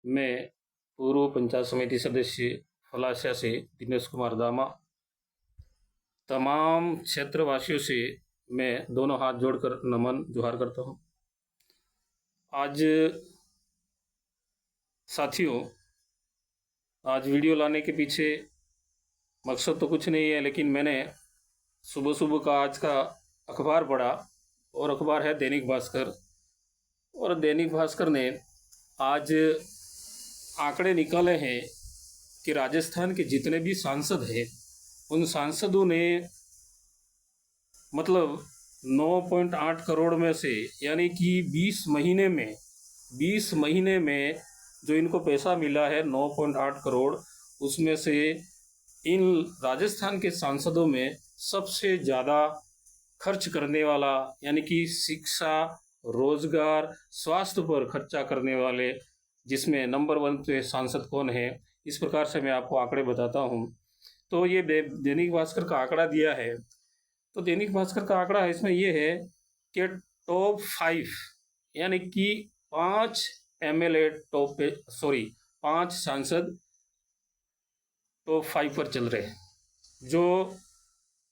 मैं पूर्व पंचायत समिति सदस्य फलासिया से दिनेश कुमार दामा तमाम क्षेत्रवासियों से मैं दोनों हाथ जोड़कर नमन जोहार करता हूँ। आज साथियों, आज वीडियो लाने के पीछे मकसद तो कुछ नहीं है, लेकिन मैंने सुबह सुबह का आज का अखबार पढ़ा और अखबार है दैनिक भास्कर। और दैनिक भास्कर ने आज आंकड़े निकाले हैं कि राजस्थान के जितने भी सांसद हैं उन सांसदों ने मतलब 9.8 करोड़ में से, यानी कि 20 महीने में जो इनको पैसा मिला है 9.8 करोड़, उसमें से इन राजस्थान के सांसदों में सबसे ज़्यादा खर्च करने वाला, यानी कि शिक्षा, रोजगार, स्वास्थ्य पर खर्चा करने वाले, जिसमें नंबर 1 पे सांसद कौन है, इस प्रकार से मैं आपको आंकड़े बताता हूँ। तो ये दैनिक भास्कर का आंकड़ा दिया है। तो दैनिक भास्कर का आंकड़ा है, इसमें ये है कि टॉप 5, यानी कि 5 एमएलए टॉप पे, 5 सांसद टॉप 5 पर चल रहे हैं, जो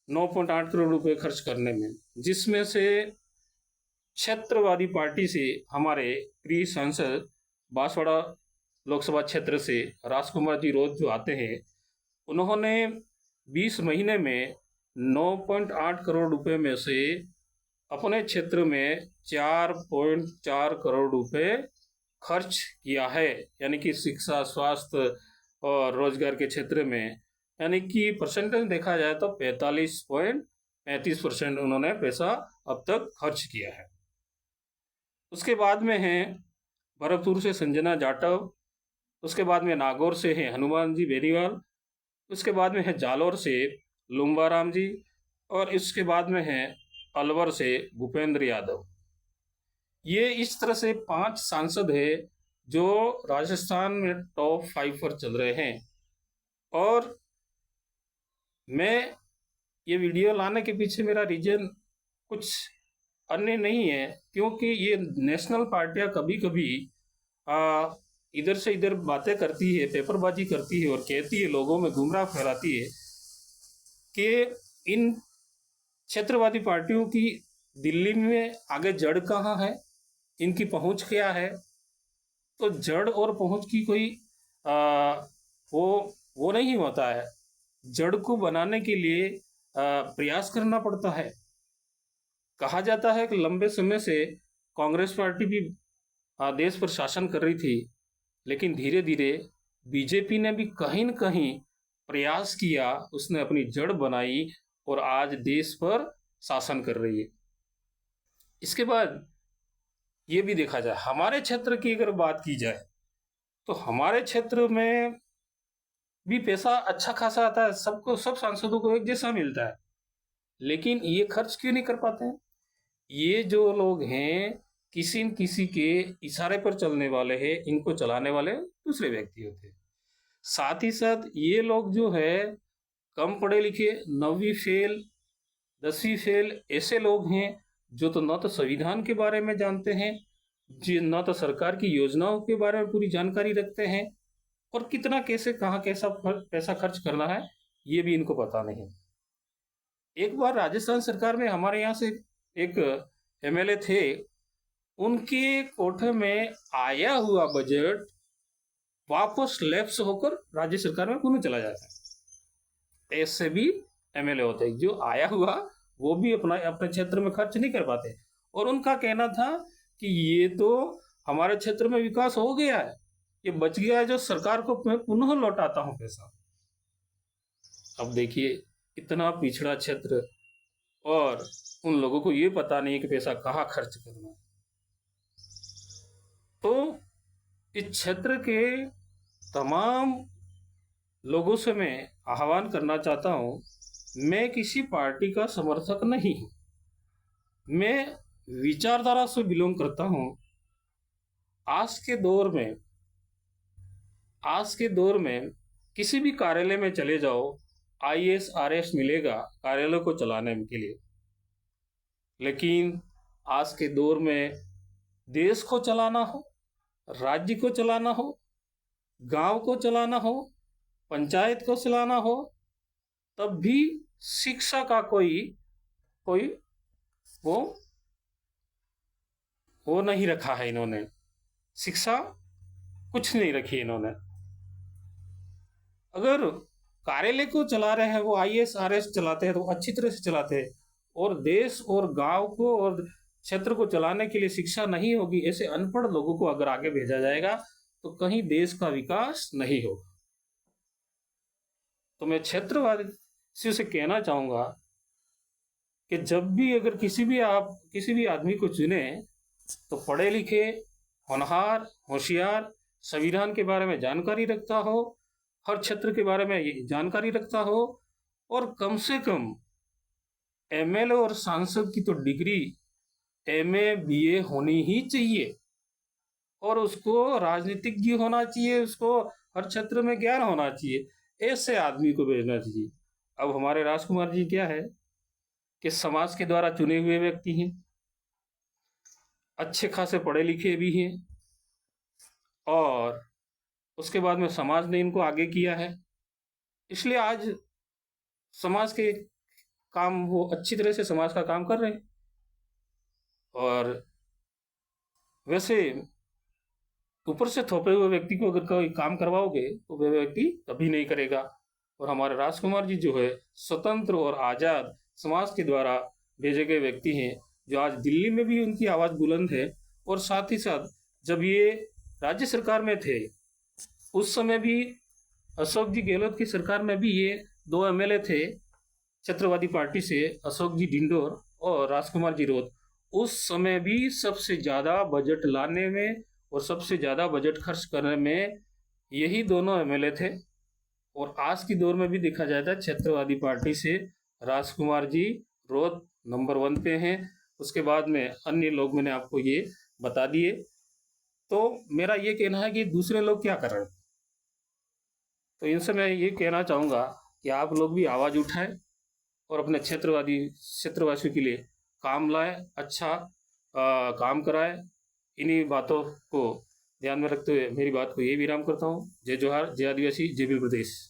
9.8 करोड़ रुपए खर्च करने में, जिसमें से क्षेत्रवादी पार्टी से हमारे प्रिय सांसद बांसवाड़ा लोकसभा क्षेत्र से राजकुमार जी रोज जो आते हैं, उन्होंने 20 महीने में 9.8 करोड़ रुपए में से अपने क्षेत्र में 4.4 करोड़ रुपए खर्च किया है, यानी कि शिक्षा, स्वास्थ्य और रोजगार के क्षेत्र में, यानी कि परसेंटेज देखा जाए तो 45.35% उन्होंने पैसा अब तक खर्च किया है। उसके बाद में है भरतपुर से संजना जाटव, उसके बाद में नागौर से है हनुमान जी बेनीवाल, उसके बाद में है जालोर से लुम्बाराम जी, और इसके बाद में है अलवर से भूपेंद्र यादव। ये इस तरह से 5 सांसद है जो राजस्थान में टॉप 5 पर चल रहे हैं। और मैं ये वीडियो लाने के पीछे मेरा रीजन कुछ अन्य नहीं है, क्योंकि ये नेशनल पार्टियां कभी कभी इधर से इधर बातें करती है, पेपरबाजी करती है और कहती है, लोगों में गुमराह फैलाती है कि इन क्षेत्रवादी पार्टियों की दिल्ली में आगे जड़ कहाँ है, इनकी पहुंच क्या है। तो जड़ और पहुंच की कोई वो नहीं होता है। जड़ को बनाने के लिए प्रयास करना पड़ता है। कहा जाता है कि लंबे समय से कांग्रेस पार्टी भी देश पर शासन कर रही थी, लेकिन धीरे धीरे बीजेपी ने भी कहीं न कहीं प्रयास किया, उसने अपनी जड़ बनाई और आज देश पर शासन कर रही है। इसके बाद ये भी देखा जाए, हमारे क्षेत्र की अगर बात की जाए तो हमारे क्षेत्र में भी पैसा अच्छा खासा आता है, सबको, सब सांसदों को एक जैसा मिलता है, लेकिन ये खर्च क्यों नहीं कर पाते हैं? ये जो लोग हैं, किसी न किसी के इशारे पर चलने वाले हैं, इनको चलाने वाले दूसरे व्यक्ति होते हैं। साथ ही साथ ये लोग जो है कम पढ़े लिखे, 9वीं फेल, 10वीं फेल ऐसे लोग हैं जो तो न तो संविधान के बारे में जानते हैं, जी न तो सरकार की योजनाओं के बारे में पूरी जानकारी रखते हैं, और कितना कैसे कहाँ कैसा पैसा खर्च करना है ये भी इनको पता नहीं। एक बार राजस्थान सरकार में हमारे यहाँ से एक एमएलए थे, उनके कोठे में आया हुआ बजट वापस लैप्स होकर राज्य सरकार में पुनः चला जाता है। ऐसे भी एमएलए होते हैं जो आया हुआ वो भी अपने क्षेत्र में खर्च नहीं कर पाते, और उनका कहना था कि ये तो हमारे क्षेत्र में विकास हो गया है, ये बच गया है जो सरकार को मैं पुनः लौटाता हूं पैसा। अब देखिए, इतना पिछड़ा क्षेत्र, और उन लोगों को ये पता नहीं है कि पैसा कहाँ खर्च करना है। तो इस क्षेत्र के तमाम लोगों से मैं आह्वान करना चाहता हूं, मैं किसी पार्टी का समर्थक नहीं हूं, मैं विचारधारा से बिलोंग करता हूं। आज के दौर में किसी भी कार्यालय में चले जाओ, आईएएस आरएएस मिलेगा कार्यालय को चलाने के लिए, लेकिन आज के दौर में देश को चलाना हो, राज्य को चलाना हो, गांव को चलाना हो, पंचायत को चलाना हो, तब भी शिक्षा का कोई कोई वो वो नहीं रखा है इन्होंने। शिक्षा कुछ नहीं रखी इन्होंने। अगर कार्यालय को चला रहे हैं, वो आईएएस आरएस चलाते हैं तो अच्छी तरह से चलाते हैं, और देश और गांव को और क्षेत्र को चलाने के लिए शिक्षा नहीं होगी, ऐसे अनपढ़ लोगों को अगर आगे भेजा जाएगा तो कहीं देश का विकास नहीं होगा। तो मैं क्षेत्रवासियों से कहना चाहूंगा कि जब भी अगर किसी भी आदमी को चुने तो पढ़े लिखे, होनहार, होशियार, संविधान के बारे में जानकारी रखता हो, हर क्षेत्र के बारे में जानकारी रखता हो, और कम से कम एमएलए और सांसद की तो डिग्री एमए बीए होनी ही चाहिए, और उसको राजनीतिज्ञ होना चाहिए, उसको हर क्षेत्र में ज्ञान होना चाहिए। ऐसे आदमी को भेजना चाहिए। अब हमारे राजकुमार जी क्या है कि समाज के द्वारा चुने हुए व्यक्ति हैं, अच्छे खासे पढ़े लिखे भी हैं, और उसके बाद में समाज ने इनको आगे किया है, इसलिए आज समाज के काम वो अच्छी तरह से समाज का काम कर रहे हैं। और वैसे ऊपर से थोपे हुए व्यक्ति को अगर कोई काम करवाओगे तो वह व्यक्ति कभी नहीं करेगा। और हमारे राजकुमार जी जो है स्वतंत्र और आज़ाद समाज के द्वारा भेजे गए व्यक्ति हैं, जो आज दिल्ली में भी उनकी आवाज़ बुलंद है। और साथ ही साथ जब ये राज्य सरकार में थे उस समय भी अशोक जी गहलोत की सरकार में भी ये दो एमएलए थे क्षेत्रवादी पार्टी से, अशोक जी डिंडोर और राजकुमार जी रोत। उस समय भी सबसे ज़्यादा बजट लाने में और सबसे ज़्यादा बजट खर्च करने में यही दोनों एमएलए थे। और आज की दौर में भी देखा जाए तो क्षेत्रवादी पार्टी से राजकुमार जी रोत नंबर 1 पे हैं। उसके बाद में अन्य लोग मैंने आपको ये बता दिए। तो मेरा ये कहना है कि दूसरे लोग क्या कर रहे हैं, तो इनसे मैं ये कहना चाहूँगा कि आप लोग भी आवाज़ उठाएं और अपने क्षेत्रवासियों के लिए काम लाएं, अच्छा काम कराएं। इन्हीं बातों को ध्यान में रखते हुए मेरी बात को ये विराम करता हूँ। जय जोहार, जय आदिवासी, जय भील प्रदेश।